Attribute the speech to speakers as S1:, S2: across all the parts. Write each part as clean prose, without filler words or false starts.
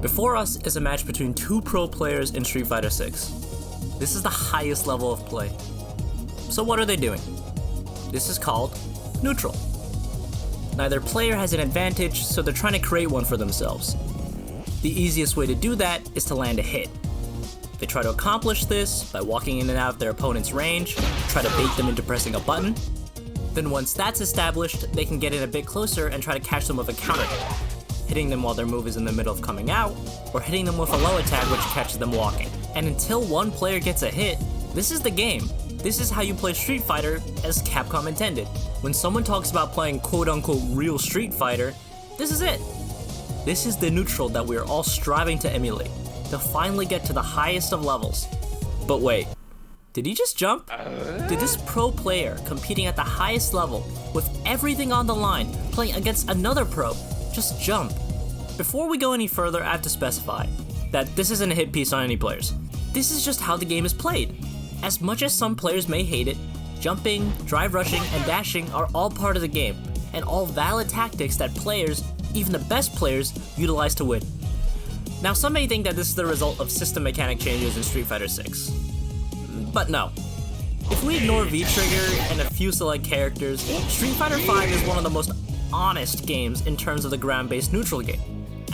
S1: Before us is a match between two pro players in Street Fighter 6. This is the highest level of play. So what are they doing? This is called neutral. Neither player has an advantage, so they're trying to create one for themselves. The easiest way to do that is to land a hit. They try to accomplish this by walking in and out of their opponent's range, try to bait them into pressing a button. Then once that's established, they can get in a bit closer and try to catch them with a counter hit, hitting them while their move is in the middle of coming out, or hitting them with a low attack which catches them walking. And until one player gets a hit, this is the game. This is how you play Street Fighter as Capcom intended. When someone talks about playing quote-unquote real Street Fighter, this is it. This is the neutral that we are all striving to emulate, to finally get to the highest of levels. But wait, did he just jump? Did this pro player competing at the highest level, with everything on the line, playing against another pro, just jump? Before we go any further, I have to specify that this isn't a hit piece on any players. This is just how the game is played. As much as some players may hate it, jumping, drive rushing, and dashing are all part of the game, and all valid tactics that players, even the best players, utilize to win. Now some may think that this is the result of system mechanic changes in Street Fighter 6. But no. If we ignore V-Trigger and a few select characters, Street Fighter 5 is one of the most honest games in terms of the ground-based neutral game.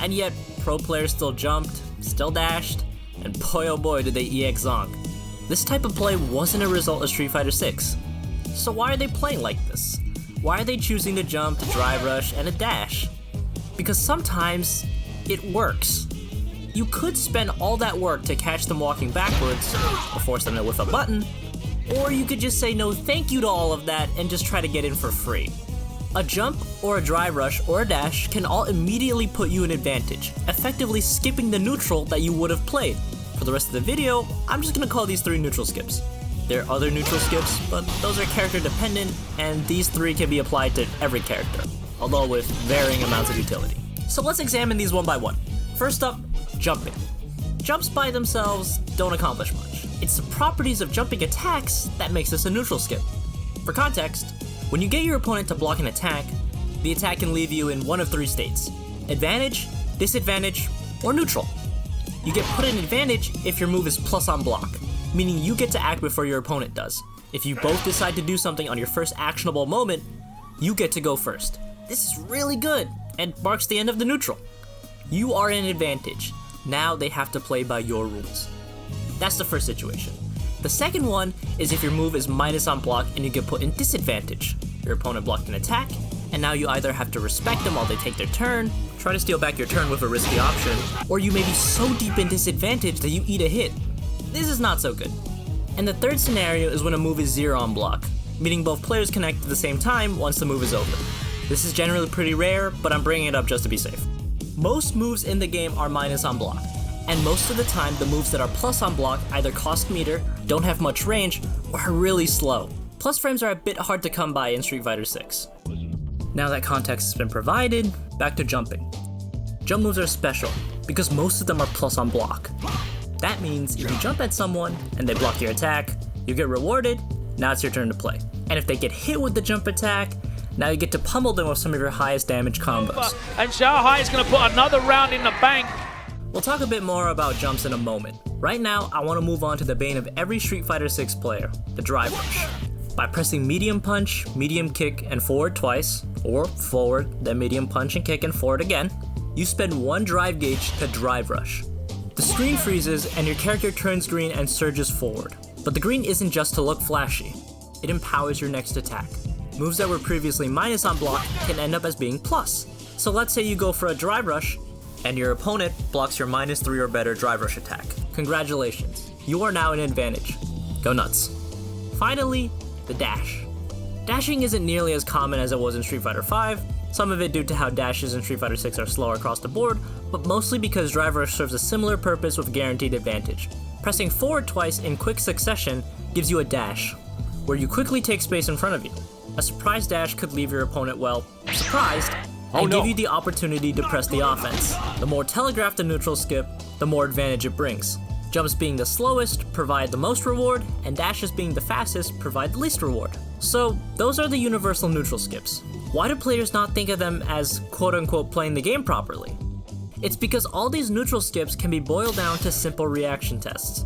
S1: And yet, pro players still jumped, still dashed, and boy oh boy did they EX zonk. This type of play wasn't a result of Street Fighter 6. So why are they playing like this? Why are they choosing to jump, to drive rush, and a dash? Because sometimes, it works. You could spend all that work to catch them walking backwards, or force them to whiff a button, or you could just say no thank you to all of that and just try to get in for free. A jump, or a drive rush, or a dash can all immediately put you in advantage, effectively skipping the neutral that you would have played. For the rest of the video, I'm just gonna call these 3 neutral skips. There are other neutral skips, but those are character dependent, and these 3 can be applied to every character, although with varying amounts of utility. So let's examine these one by one. First up, jumping. Jumps by themselves don't accomplish much. It's the properties of jumping attacks that makes this a neutral skip. For context, when you get your opponent to block an attack, the attack can leave you in one of 3 states: advantage, disadvantage, or neutral. You get put in advantage if your move is plus on block, meaning you get to act before your opponent does. If you both decide to do something on your first actionable moment, you get to go first. This is really good, and marks the end of the neutral. You are in advantage. Now they have to play by your rules. That's the first situation. The second one is if your move is minus on block and you get put in disadvantage. Your opponent blocked an attack, and now you either have to respect them while they take their turn, try to steal back your turn with a risky option, or you may be so deep in disadvantage that you eat a hit. This is not so good. And the third scenario is when a move is 0 on block, meaning both players connect at the same time once the move is over. This is generally pretty rare, but I'm bringing it up just to be safe. Most moves in the game are minus on block, and most of the time the moves that are plus on block either cost meter, don't have much range, or are really slow. Plus frames are a bit hard to come by in Street Fighter 6. Now that context has been provided, back to jumping. Jump moves are special, because most of them are plus on block. That means if you jump at someone and they block your attack, you get rewarded, now it's your turn to play. And if they get hit with the jump attack, now you get to pummel them with some of your highest damage combos.
S2: And Xiaohai is going to put another round in the bank.
S1: We'll talk a bit more about jumps in a moment. Right now, I want to move on to the bane of every Street Fighter 6 player, the drive rush. By pressing medium punch, medium kick, and forward twice, or forward, then medium punch and kick and forward again, you spend 1 drive gauge to drive rush. The screen freezes and your character turns green and surges forward. But the green isn't just to look flashy, it empowers your next attack. Moves that were previously minus on block can end up as being plus. So let's say you go for a drive rush, and your opponent blocks your -3 or better drive rush attack. Congratulations, you are now in advantage. Go nuts. Finally, the dash. Dashing isn't nearly as common as it was in Street Fighter 5, some of it due to how dashes in Street Fighter 6 are slower across the board, but mostly because drive rush serves a similar purpose with guaranteed advantage. Pressing forward twice in quick succession gives you a dash, where you quickly take space in front of you. A surprise dash could leave your opponent, well, surprised, and give you the opportunity to press the offense. The more telegraphed the neutral skip, the more advantage it brings. Jumps being the slowest provide the most reward, and dashes being the fastest provide the least reward. So, those are the universal neutral skips. Why do players not think of them as quote-unquote playing the game properly? It's because all these neutral skips can be boiled down to simple reaction tests.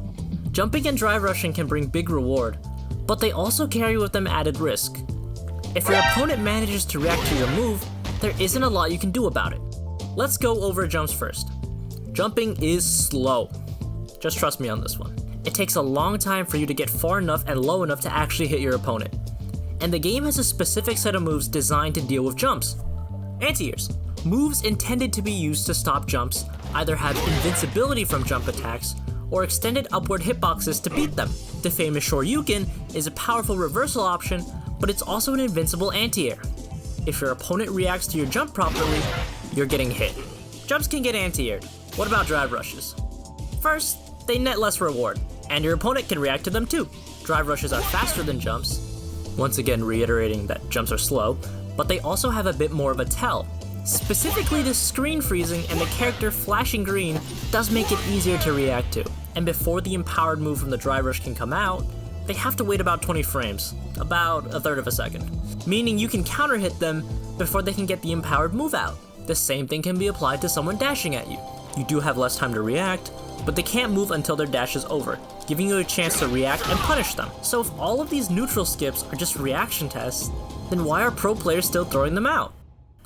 S1: Jumping and drive rushing can bring big reward, but they also carry with them added risk. If your opponent manages to react to your move, there isn't a lot you can do about it. Let's go over jumps first. Jumping is slow. Just trust me on this one. It takes a long time for you to get far enough and low enough to actually hit your opponent. And the game has a specific set of moves designed to deal with jumps. Anti-airs. Moves intended to be used to stop jumps either have invincibility from jump attacks or extended upward hitboxes to beat them. The famous Shoryuken is a powerful reversal option, but it's also an invincible anti-air. If your opponent reacts to your jump properly, you're getting hit. Jumps can get anti-aired. What about drive rushes? First, they net less reward, and your opponent can react to them too. Drive rushes are faster than jumps, once again reiterating that jumps are slow, but they also have a bit more of a tell. Specifically, the screen freezing and the character flashing green does make it easier to react to, and before the empowered move from the drive rush can come out, they have to wait about 20 frames, about a third of a second, meaning you can counter hit them before they can get the empowered move out. The same thing can be applied to someone dashing at you. You do have less time to react, but they can't move until their dash is over, giving you a chance to react and punish them. So if all of these neutral skips are just reaction tests, then why are pro players still throwing them out?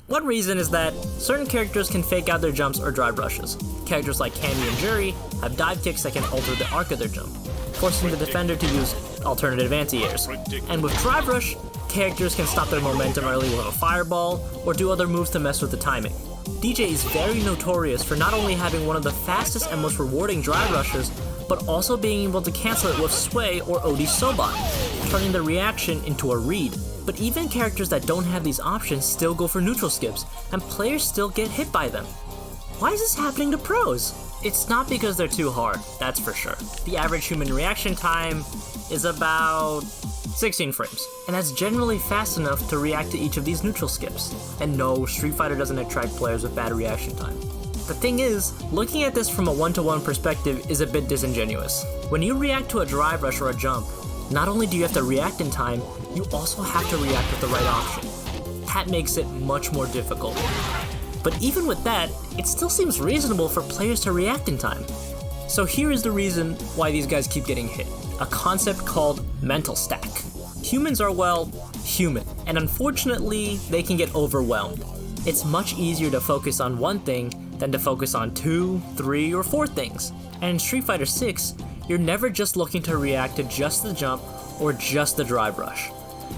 S1: One reason is that certain characters can fake out their jumps or drive rushes. Characters like Cammy and Jury have dive kicks that can alter the arc of their jump, forcing the defender to use alternative anti-airs. And with drive rush, characters can stop their momentum early with a fireball or do other moves to mess with the timing. DJ is very notorious for not only having one of the fastest and most rewarding drive rushes, but also being able to cancel it with Sway or OD Sobat, turning the reaction into a read. But even characters that don't have these options still go for neutral skips, and players still get hit by them. Why is this happening to pros? It's not because they're too hard, that's for sure. The average human reaction time is about 16 frames, and that's generally fast enough to react to each of these neutral skips. And no, Street Fighter doesn't attract players with bad reaction time. The thing is, looking at this from a one-to-one perspective is a bit disingenuous. When you react to a drive rush or a jump, not only do you have to react in time, you also have to react with the right option. That makes it much more difficult. But even with that, it still seems reasonable for players to react in time. So here is the reason why these guys keep getting hit. A concept called mental stack. Humans are, well, human, and unfortunately, they can get overwhelmed. It's much easier to focus on one thing than to focus on 2, 3, or 4 things. And in Street Fighter 6, you're never just looking to react to just the jump or just the drive rush.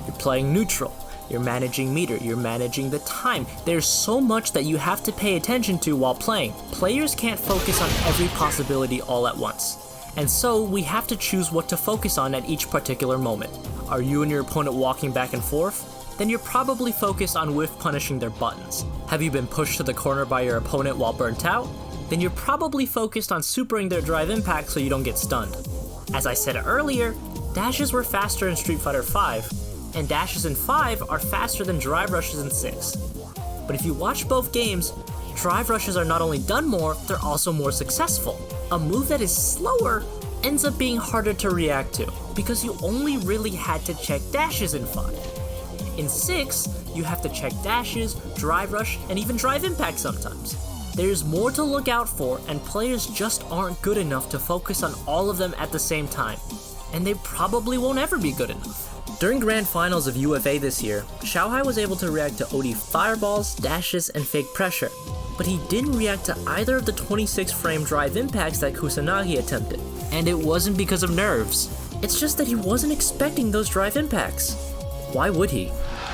S1: You're playing neutral, you're managing meter, you're managing the time. There's so much that you have to pay attention to while playing. Players can't focus on every possibility all at once. And so we have to choose what to focus on at each particular moment. Are you and your opponent walking back and forth? Then you're probably focused on whiff punishing their buttons. Have you been pushed to the corner by your opponent while burnt out? Then you're probably focused on supering their drive impact so you don't get stunned. As I said earlier, dashes were faster in Street Fighter V, and dashes in 5 are faster than drive rushes in 6. But if you watch both games, drive rushes are not only done more, they're also more successful. A move that is slower ends up being harder to react to, because you only really had to check dashes in 5. In 6, you have to check dashes, drive rush, and even drive impact sometimes. There's more to look out for, and players just aren't good enough to focus on all of them at the same time, and they probably won't ever be good enough. During Grand Finals of UFA this year, Xiaohai was able to react to OD fireballs, dashes, and fake pressure, but he didn't react to either of the 26-frame drive impacts that Kusanagi attempted. And it wasn't because of nerves, it's just that he wasn't expecting those drive impacts. Why would he?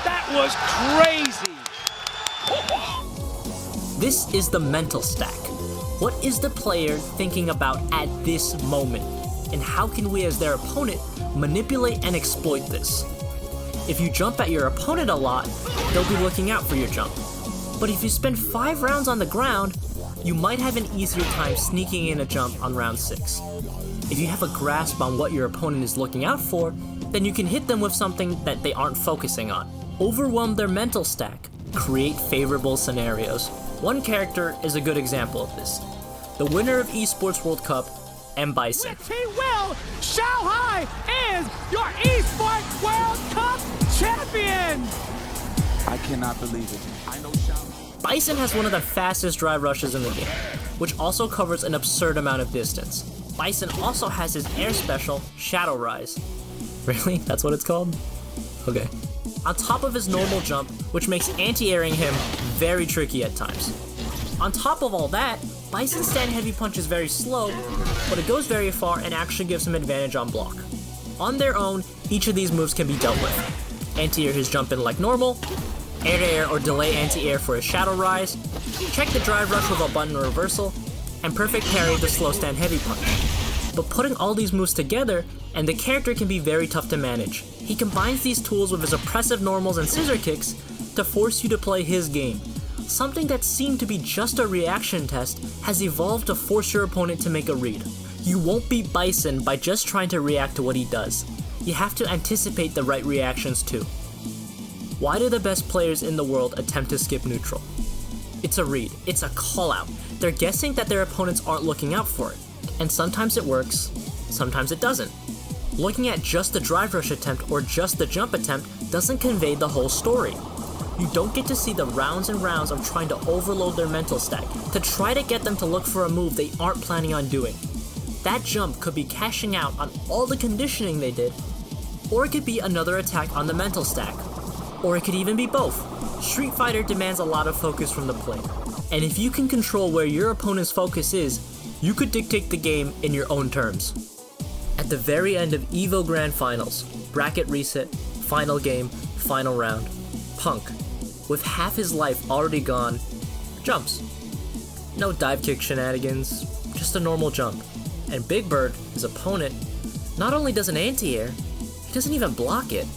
S2: That was crazy!
S1: This is the mental stack. What is the player thinking about at this moment? And how can we as their opponent manipulate and exploit this? If you jump at your opponent a lot, they'll be looking out for your jump. But if you spend 5 rounds on the ground, you might have an easier time sneaking in a jump on round 6. If you have a grasp on what your opponent is looking out for, then you can hit them with something that they aren't focusing on. Overwhelm their mental stack. Create favorable scenarios. One character is a good example of this. The winner of Esports World Cup, Bison.
S2: Which he will! Xiaohai is your Esports World Cup champion!
S3: I cannot believe it. I know Xiaohai.
S1: Bison has one of the fastest drive rushes in the game, which also covers an absurd amount of distance. Bison also has his air special, Shadow Rise. Really? That's what it's called? Okay. On top of his normal jump, which makes anti-airing him very tricky at times. On top of all that, Bison's stand heavy punch is very slow, but it goes very far and actually gives him advantage on block. On their own, each of these moves can be dealt with. Anti-air his jump in like normal, air to air or delay anti-air for his Shadow Rise, check the drive rush with a button reversal, and perfect parry the slow stand heavy punch. But putting all these moves together, and the character can be very tough to manage. He combines these tools with his oppressive normals and scissor kicks to force you to play his game. Something that seemed to be just a reaction test has evolved to force your opponent to make a read. You won't beat Bison by just trying to react to what he does. You have to anticipate the right reactions too. Why do the best players in the world attempt to skip neutral? It's a read, it's a call out. They're guessing that their opponents aren't looking out for it. And sometimes it works, sometimes it doesn't. Looking at just the drive rush attempt or just the jump attempt doesn't convey the whole story. You don't get to see the rounds and rounds of trying to overload their mental stack to try to get them to look for a move they aren't planning on doing. That jump could be cashing out on all the conditioning they did, or it could be another attack on the mental stack, or it could even be both. Street Fighter demands a lot of focus from the player, and if you can control where your opponent's focus is, you could dictate the game in your own terms. At the very end of EVO Grand Finals, bracket reset, final game, final round, Punk, with half his life already gone, jumps. No dive kick shenanigans, just a normal jump. And Big Bird, his opponent, not only does an anti-air, he doesn't even block it.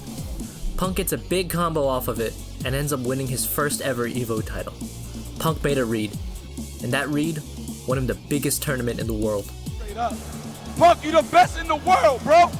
S1: Punk gets a big combo off of it and ends up winning his first ever EVO title. Punk made a read, and that read won him the biggest tournament in the world.
S3: Straight up. Punk, you the best in the world, bro!